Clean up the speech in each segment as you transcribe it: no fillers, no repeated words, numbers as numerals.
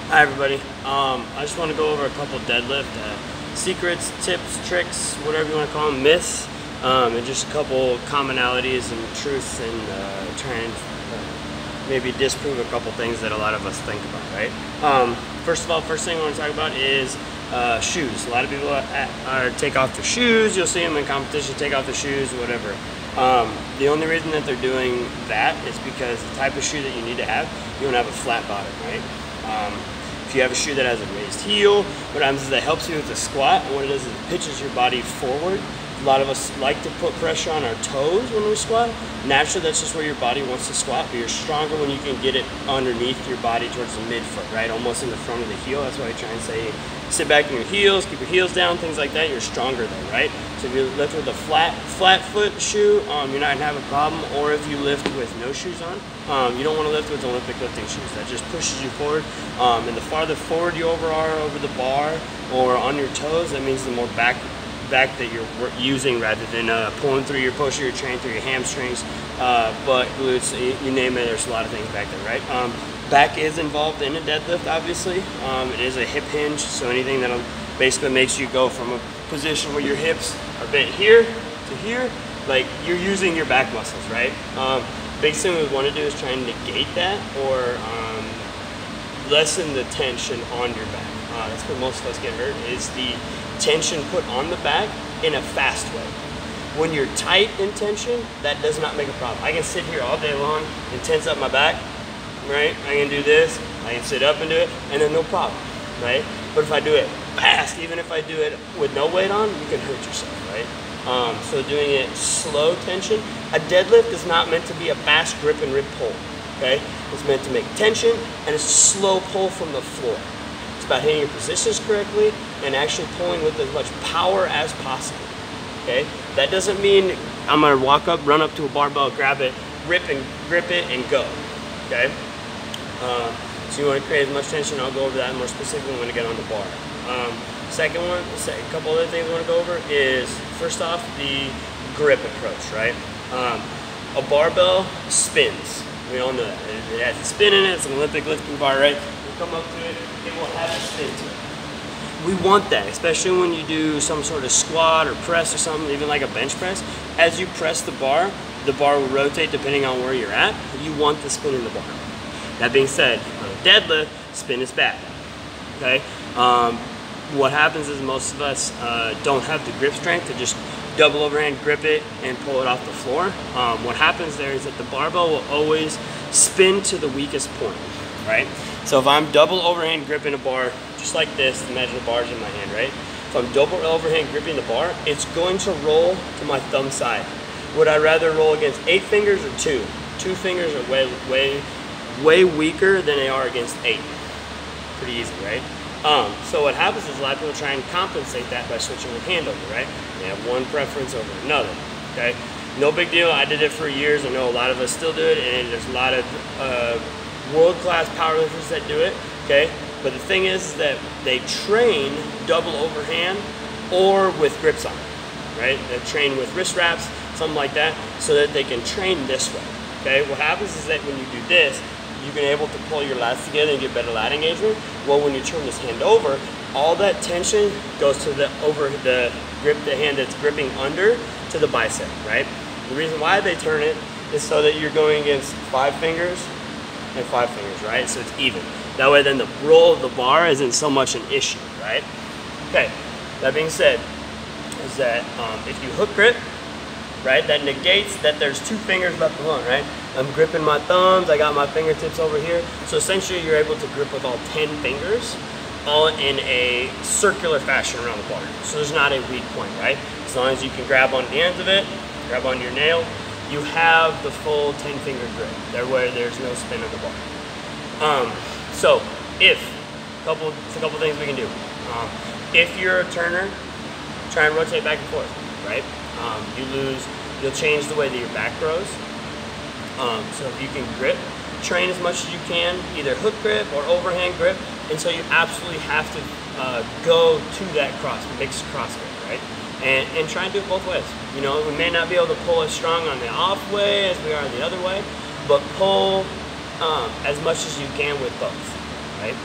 Hi everybody. I just want to go over a couple deadlift secrets, tips, tricks, whatever you want to call them, myths, and just a couple commonalities and truths, and try and maybe disprove a couple things that a lot of us think about, right? First of all, first thing I want to talk about is shoes. A lot of people take off their shoes. You'll see them in competition take off their shoes, whatever. The only reason that they're doing that is because the type of shoe that you need to have, you don't have a flat bottom, right? If you have a shoe that has a raised heel, what happens is that helps you with the squat, and what it does is it pitches your body forward. A lot of us like to put pressure on our toes when we squat. Naturally, that's just where your body wants to squat, but you're stronger when you can get it underneath your body towards the midfoot, right? Almost in the front of the heel. That's why I try and say sit back in your heels, keep your heels down, things like that. You're stronger then, right? So if you lift with a flat foot shoe, you're not gonna have a problem. Or if you lift with no shoes on, you don't want to lift with Olympic lifting shoes. That just pushes you forward. And the farther forward you are over the bar or on your toes, that means the more back that you're using rather than pulling through your push or your chain through your hamstrings, butt, glutes, you name it. There's a lot of things back there, right? Back is involved in a deadlift, obviously. It is a hip hinge, so anything that basically makes you go from a position where your hips are bent here to here, like you're using your back muscles, right? Biggest thing we want to do is try and negate that or lessen the tension on your back. That's where most of us get hurt, is the tension put on the back in a fast way. When you're tight in tension, that does not make a problem. I can sit here all day long and tense up my back, right? I can do this, I can sit up and do it, and then no problem, right? But if I do it fast, even if I do it with no weight on, you can hurt yourself, right? So doing it slow tension. A deadlift is not meant to be a fast grip and rip pull, okay? It's meant to make tension and a slow pull from the floor. It's about hitting your positions correctly and actually pulling with as much power as possible, okay? That doesn't mean I'm gonna walk up, run up to a barbell, grab it, rip and grip it and go, okay? So you wanna create as much tension. I'll go over that more specifically when I get on the bar. Second one, a couple other things I wanna go over is, first off, the grip approach, right? A barbell spins. We all know that. It has a spin in it, it's an Olympic lifting bar, right? You come up to it, it will have a spin to it. We want that, especially when you do some sort of squat or press or something, even like a bench press. As you press the bar will rotate depending on where you're at. You want the spin in the bar. That being said, on a deadlift, spin is bad, okay? What happens is most of us don't have the grip strength to just double overhand grip it and pull it off the floor. What happens there is that the barbell will always spin to the weakest point, right? So if I'm double overhand gripping a bar, just like this, imagine the bar's in my hand, right? If I'm double overhand gripping the bar, it's going to roll to my thumb side. Would I rather roll against 8 fingers or 2? 2 fingers are way weaker than they are against 8. Pretty easy, right? So what happens is a lot of people try and compensate that by switching the hand over, right? They have one preference over another, okay? No big deal. I did it for years. I know a lot of us still do it, and there's a lot of world-class powerlifters that do it, okay? But the thing is that they train double overhand or with grips on, right? They train with wrist wraps, something like that, so that they can train this way, okay? What happens is that when you do this, you've been able to pull your lats together and get better lat engagement. Well, when you turn this hand over, all that tension goes to the hand that's gripping under to the bicep, right? The reason why they turn it is so that you're going against 5 fingers and 5 fingers, right? So it's even. That way then the roll of the bar isn't so much an issue, right? Okay, that being said, is that if you hook grip, right, that negates that there's 2 fingers left alone, right? I'm gripping my thumbs, I got my fingertips over here. So essentially you're able to grip with all 10 fingers, all in a circular fashion around the bar. So there's not a weak point, right? As long as you can grab on the ends of it, grab on your nail, you have the full 10-finger grip. There where there's no spin of the bar. So it's a couple things we can do. If you're a turner, try and rotate back and forth, right? You'll change the way that your back grows. So if you can grip, train as much as you can, either hook grip or overhand grip, until you absolutely have to go to that mixed cross grip, right? And try and do it both ways. You know, we may not be able to pull as strong on the off way as we are the other way, but pull as much as you can with both, right?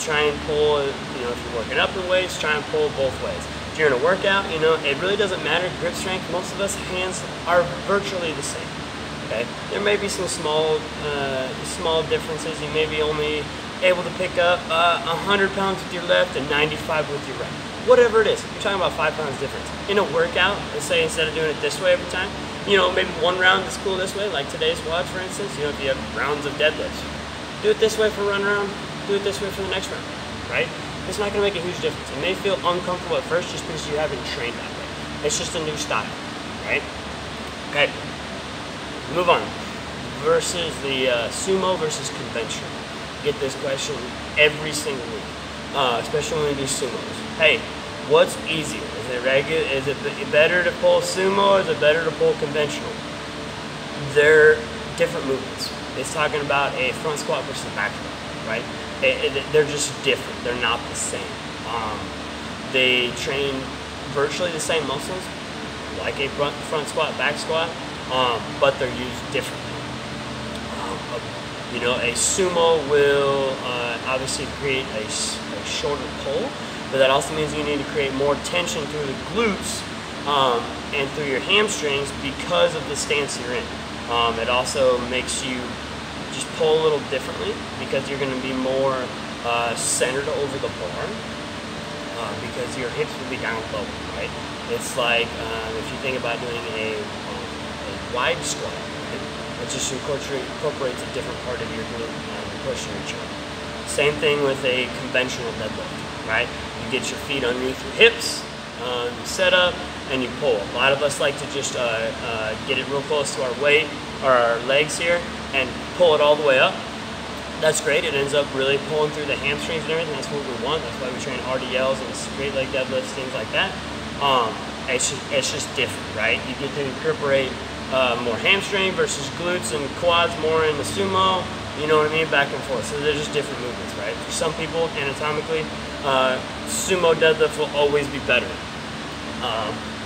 Try and pull, you know, if you're working up in weights, try and pull both ways. If you're in a workout, you know, it really doesn't matter grip strength. Most of us hands are virtually the same. Okay, there may be some small differences. You may be only able to pick up 100 pounds with your left and 95 with your right. Whatever it is, you're talking about 5 pounds difference. In a workout, let's say instead of doing it this way every time, you know, maybe one round is cool this way, like today's squat, for instance. You know, if you have rounds of deadlifts, do it this way for one round, do it this way for the next round, right? It's not gonna make a huge difference. It may feel uncomfortable at first just because you haven't trained that way. It's just a new style, right? Okay, move on. Versus the sumo versus conventional. Get this question every single week, especially when we do sumos. Hey, what's easier? Is it regular? Is it better to pull sumo or is it better to pull conventional? They're different movements. It's talking about a front squat versus a back squat, right? They're just different. They're not the same. They train virtually the same muscles, like a front squat, back squat, but they're used differently. You know, a sumo will obviously create a shorter pull, but that also means you need to create more tension through the glutes and through your hamstrings because of the stance you're in. It also makes you just pull a little differently because you're going to be more centered over the bar because your hips will be down low, right? It's like if you think about doing a wide squat, right? It just incorporates a different part of your glute pushing your chin. Same thing with a conventional deadlift, right? You get your feet underneath your hips, you set up, and you pull. A lot of us like to just get it real close to our weight or our legs here and pull it all the way up. That's great. It ends up really pulling through the hamstrings and everything. That's what we want. That's why we train RDLs and straight leg deadlifts, things like that. It's just different, right? You get to incorporate more hamstring versus glutes and quads more in the sumo, you know what I mean, back and forth. So they're just different movements, right? For some people, anatomically, sumo deadlift will always be better.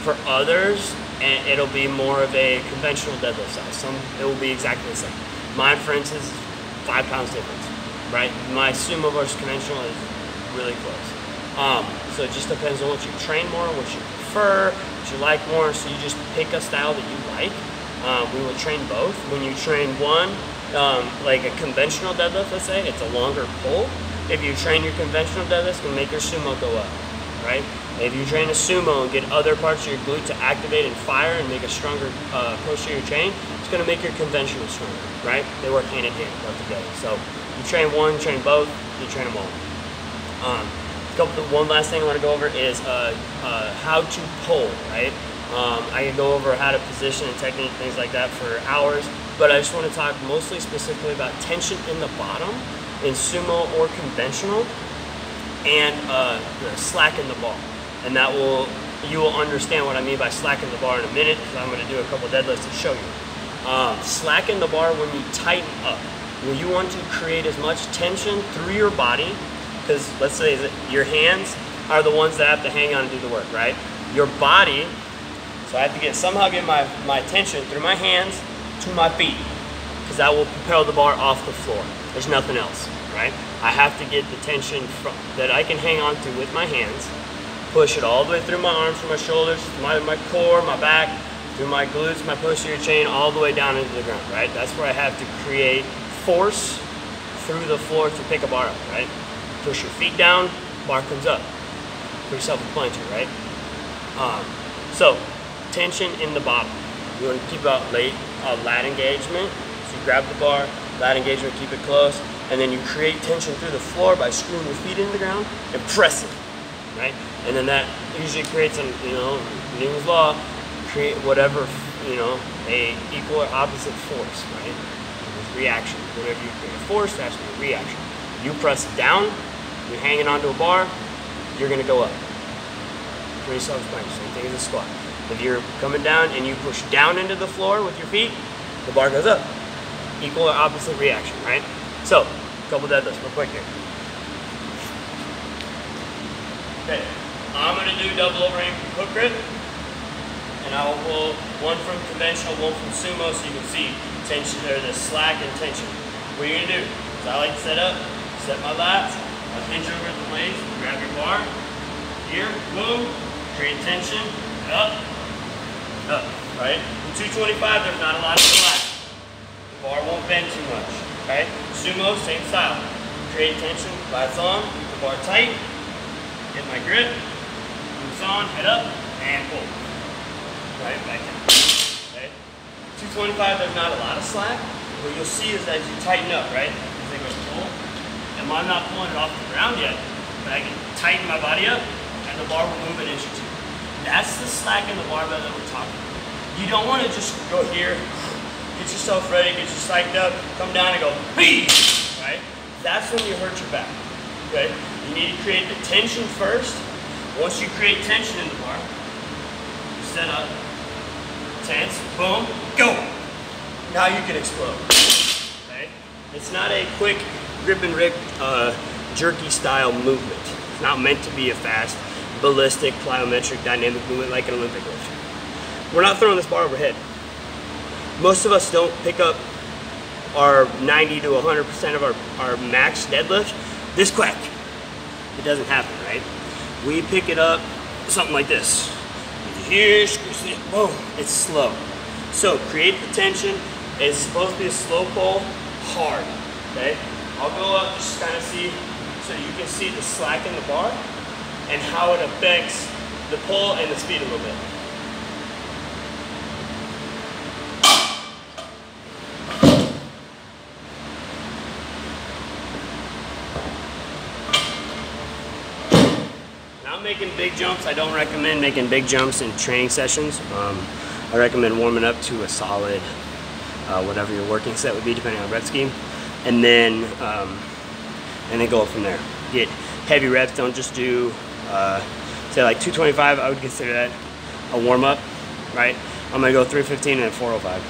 For others, it'll be more of a conventional deadlift size. It will be exactly the same. Mine, for instance, is 5 pounds difference, right? My sumo versus conventional is really close. So it just depends on what you train more, what you prefer, what you like more. So you just pick a style that you like. We will train both. When you train one, like a conventional deadlift, let's say, it's a longer pull. If you train your conventional deadlift, it's going to make your sumo go up, right? If you train a sumo and get other parts of your glute to activate and fire and make a stronger posterior chain, it's going to make your conventional stronger, right? They work hand in hand, both together. So you train one, train both, you train them all. One last thing I want to go over is how to pull, right? I can go over how to position and technique, things like that for hours, but I just want to talk mostly specifically about tension in the bottom in sumo or conventional and slack in the bar. And you will understand what I mean by slack in the bar in a minute because I'm going to do a couple deadlifts to show you. Slack in the bar when you tighten up, when you want to create as much tension through your body, because let's say that your hands are the ones that have to hang on and do the work, right? Your body, so I have to somehow get my tension through my hands to my feet because that will propel the bar off the floor. There's nothing else, right? I have to get the tension that I can hang on to with my hands, push it all the way through my arms, through my shoulders, my core, my back, through my glutes, my posterior chain, all the way down into the ground, right? That's where I have to create force through the floor to pick a bar up, right? Push your feet down, bar comes up. Pretty self-explanatory, right? So, tension in the bottom. You want to keep out lat engagement. So you grab the bar, lat engagement, keep it close, and then you create tension through the floor by screwing your feet into the ground and pressing, right? And then that usually creates Newton's law, create whatever, a equal or opposite force, right? Reaction. Whenever you create a force, that's a reaction. You press down, you're hanging onto a bar, you're going to go up. Pretty self-explanatory. Same thing as a squat. If you're coming down and you push down into the floor with your feet, the bar goes up. Equal or opposite reaction, right? So, a couple deadlifts real quick here. Okay, I'm going to do double overhand hook grip, and I will pull one from conventional, one from sumo, so you can see tension there, the slack and tension. What you're going to do is I like to set up, set my lats, I'll hinge over the blades, grab your bar, here, boom, create tension, up, right? In 225, there's not a lot of slack. The bar won't bend too much, okay? Sumo, same style. Create tension, lats on, keep the bar tight, get my grip, moves on, head up, and pull. Right, back in. Okay? 225, there's not a lot of slack. What you'll see is as you tighten up, right? As I go pull, and I'm not pulling it off the ground yet, but I can tighten my body up, and the bar will move an inch or two. That's the slack in the barbell that we're talking about. You don't want to just go here, get yourself ready, get you psyched up, come down and go, hey, right? That's when you hurt your back, okay? You need to create the tension first. Once you create tension in the bar, you set up, tense, boom, go. Now you can explode, okay? It's not a quick grip and rip, jerky style movement. It's not meant to be a fast, ballistic, plyometric, dynamic movement like an Olympic lift. We're not throwing this bar overhead. Most of us don't pick up our 90 to 100% of our max deadlift this quick. It doesn't happen, right? We pick it up something like this. Here, squeeze it, boom, it's slow. So create the tension. It's supposed to be a slow pull, hard, okay? I'll go up, just kind of see, so you can see the slack in the bar and how it affects the pull and the speed a little bit. Making big jumps, I don't recommend making big jumps in training sessions. I recommend warming up to a solid, whatever your working set would be, depending on rep scheme, and then go up from there. Get heavy reps. Don't just do, say like 225. I would consider that a warm up, right? I'm gonna go 315 and 405.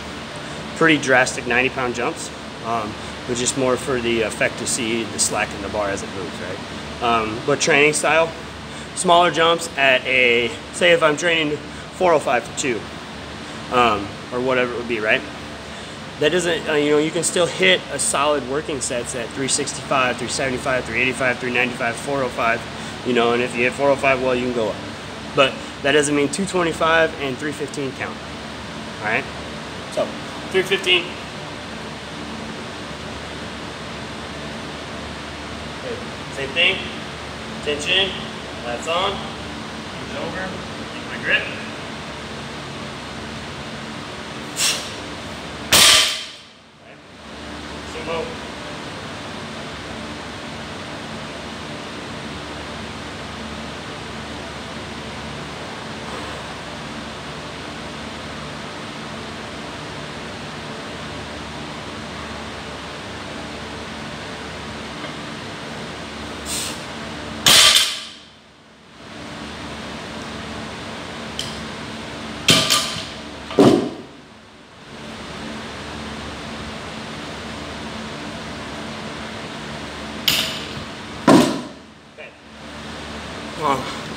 Pretty drastic 90-pound jumps, but just more for the effect to see the slack in the bar as it moves, right? But training style. Smaller jumps at a, say if I'm training 405 for 2, or whatever it would be, right? That doesn't, you can still hit a solid working sets at 365, 375, 385, 395, 405, and if you hit 405, well, you can go up. But that doesn't mean 225 and 315 count, all right? So, 315. Okay. Same thing, tension. That's on, moves over, get my grip. Okay. Sumo.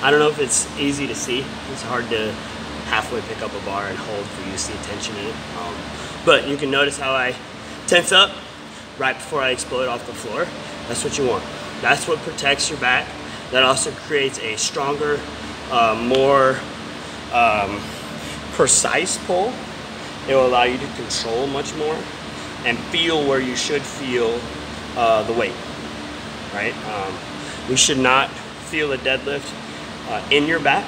I don't know if it's easy to see. It's hard to halfway pick up a bar and hold for you to see tension in it. But you can notice how I tense up right before I explode off the floor. That's what you want. That's what protects your back. That also creates a stronger, more precise pull. It will allow you to control much more and feel where you should feel the weight, right? We should not feel a deadlift in your back.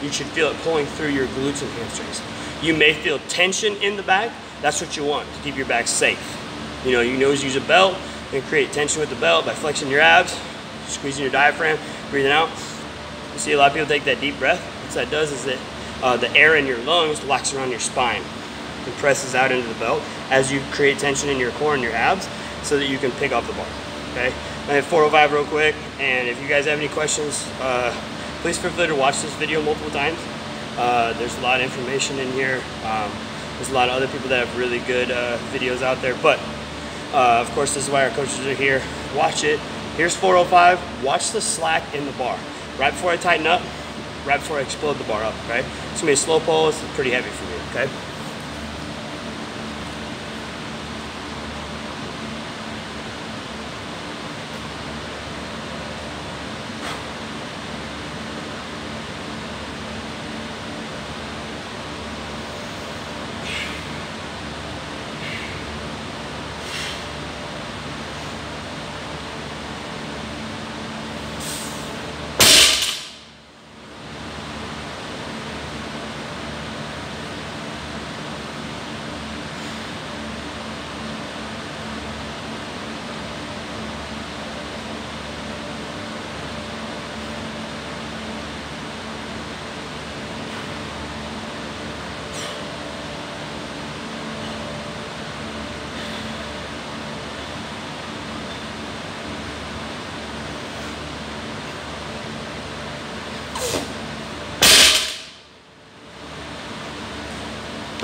You should feel it pulling through your glutes and hamstrings. You may feel tension in the back. That's what you want to keep your back safe. You can always use a belt and create tension with the belt by flexing your abs, squeezing your diaphragm, breathing out. You see a lot of people take that deep breath. What that does is that the air in your lungs locks around your spine, compresses out into the belt as you create tension in your core and your abs so that you can pick up the bar, okay? I have 405 real quick, and if you guys have any questions, please feel free to watch this video multiple times. There's a lot of information in here. There's a lot of other people that have really good videos out there, but of course this is why our coaches are here. Watch it. Here's 405. Watch the slack in the bar. Right before I tighten up, right before I explode the bar up, okay? It's gonna be a slow pull. It's pretty heavy for me, okay?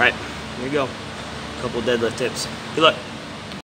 right, here you go. A couple deadlift tips. Good luck.